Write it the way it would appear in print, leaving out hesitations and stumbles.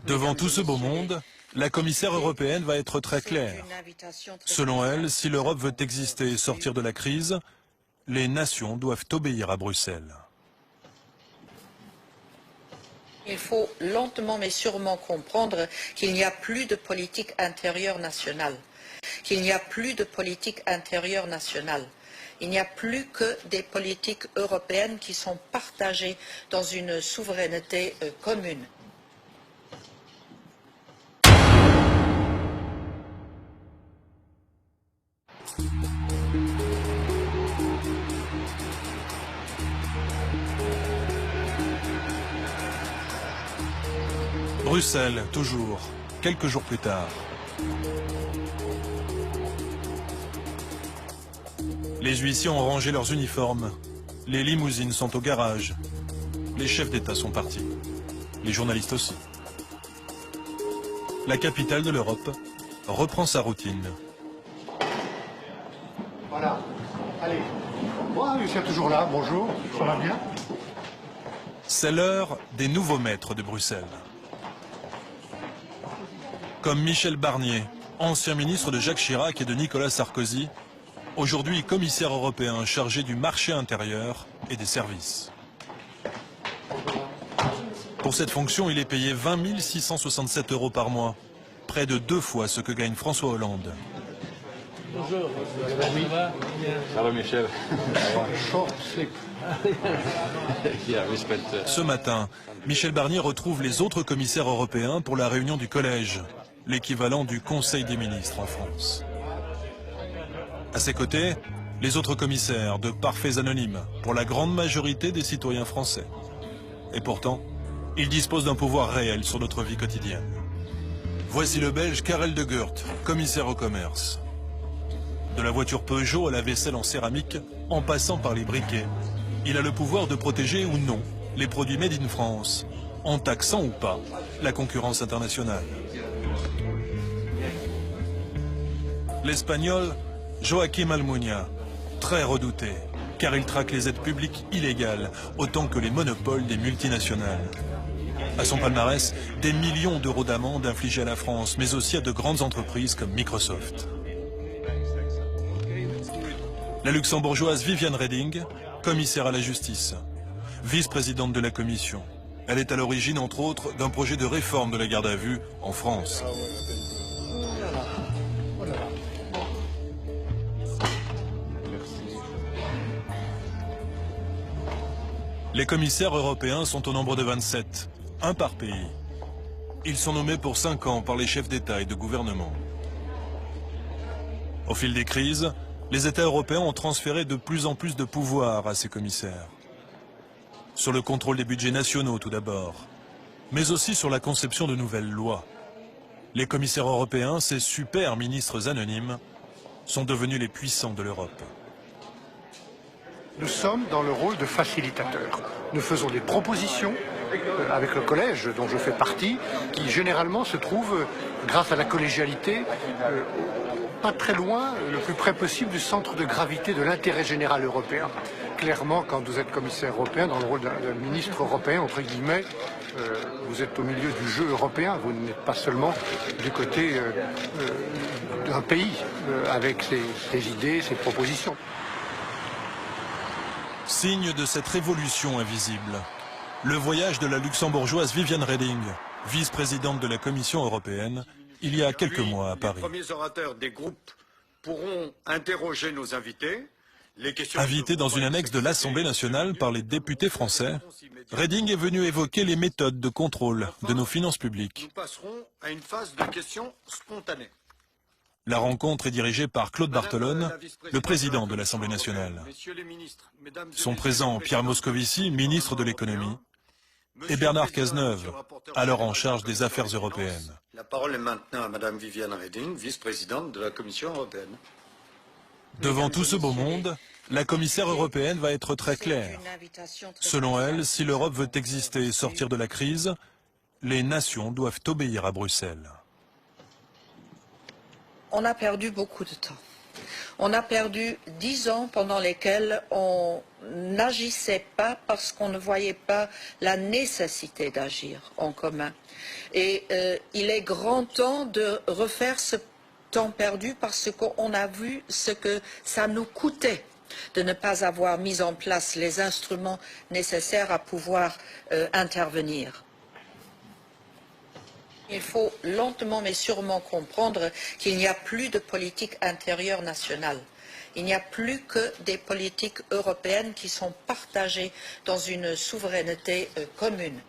Devant tout ce beau monde, la commissaire européenne va être très claire. Selon elle, si l'Europe veut exister et sortir de la crise, les nations doivent obéir à Bruxelles. Il faut lentement mais sûrement comprendre qu'il n'y a plus de politique intérieure nationale. Qu'il n'y a plus de politique intérieure nationale. Il n'y a plus que des politiques européennes qui sont partagées dans une souveraineté commune. Bruxelles, toujours, quelques jours plus tard. Les huissiers ont rangé leurs uniformes. Les limousines sont au garage. Les chefs d'État sont partis. Les journalistes aussi. La capitale de l'Europe reprend sa routine. Voilà. Allez. Moi, je suis toujours là. Bonjour. Ça va bien? C'est l'heure des nouveaux maîtres de Bruxelles. Comme Michel Barnier, ancien ministre de Jacques Chirac et de Nicolas Sarkozy, aujourd'hui commissaire européen chargé du marché intérieur et des services. Pour cette fonction, il est payé 20 667 € par mois, près de 2 fois ce que gagne François Hollande. Bonjour, ça va Michel? Ce matin, Michel Barnier retrouve les autres commissaires européens pour la réunion du collège, l'équivalent du Conseil des ministres en France. À ses côtés, les autres commissaires, de parfaits anonymes, pour la grande majorité des citoyens français. Et pourtant, ils disposent d'un pouvoir réel sur notre vie quotidienne. Voici le Belge Karel de Gucht, commissaire au commerce. De la voiture Peugeot à la vaisselle en céramique, en passant par les briquets, il a le pouvoir de protéger ou non les produits made in France, en taxant ou pas la concurrence internationale. L'Espagnol Joaquim Almunia, très redouté, car il traque les aides publiques illégales, autant que les monopoles des multinationales. À son palmarès, des millions d'euros d'amende infligés à la France, mais aussi à de grandes entreprises comme Microsoft. La luxembourgeoise Viviane Reding, commissaire à la justice, vice-présidente de la Commission. Elle est à l'origine, entre autres, d'un projet de réforme de la garde à vue en France. Les commissaires européens sont au nombre de 27, un par pays. Ils sont nommés pour 5 ans par les chefs d'État et de gouvernement. Au fil des crises, les États européens ont transféré de plus en plus de pouvoir à ces commissaires. Sur le contrôle des budgets nationaux tout d'abord, mais aussi sur la conception de nouvelles lois. Les commissaires européens, ces super ministres anonymes, sont devenus les puissants de l'Europe. Nous sommes dans le rôle de facilitateur. Nous faisons des propositions avec le collège dont je fais partie, qui généralement se trouve, grâce à la collégialité, pas très loin, le plus près possible du centre de gravité de l'intérêt général européen. Clairement, quand vous êtes commissaire européen, dans le rôle d'un ministre européen, entre guillemets, vous êtes au milieu du jeu européen. Vous n'êtes pas seulement du côté d'un pays, avec ses idées, ses propositions. Signe de cette révolution invisible, le voyage de la luxembourgeoise Viviane Reding, vice-présidente de la Commission européenne, il y a quelques mois à Paris. Les premiers orateurs des groupes pourront interroger nos invités. Invitée dans une annexe de l'Assemblée nationale par les députés français, Reding est venue évoquer les méthodes de contrôle de nos finances publiques. Nous passerons à une phase de questions spontanées. La rencontre est dirigée par Claude Barthelone, le président de l'Assemblée nationale. Sont présents Pierre Moscovici, ministre de l'économie, et Bernard Cazeneuve, alors en charge des affaires européennes. La parole est maintenant à Madame Viviane Reding, vice-présidente de la Commission européenne. Devant tout ce beau monde, la commissaire européenne va être très claire. Selon elle, si l'Europe veut exister et sortir de la crise, les nations doivent obéir à Bruxelles. On a perdu beaucoup de temps. On a perdu 10 ans pendant lesquels on n'agissait pas parce qu'on ne voyait pas la nécessité d'agir en commun. Et il est grand temps de refaire ce temps perdu parce qu'on a vu ce que ça nous coûtait de ne pas avoir mis en place les instruments nécessaires à pouvoir intervenir. Il faut lentement mais sûrement comprendre qu'il n'y a plus de politique intérieure nationale. Il n'y a plus que des politiques européennes qui sont partagées dans une souveraineté commune.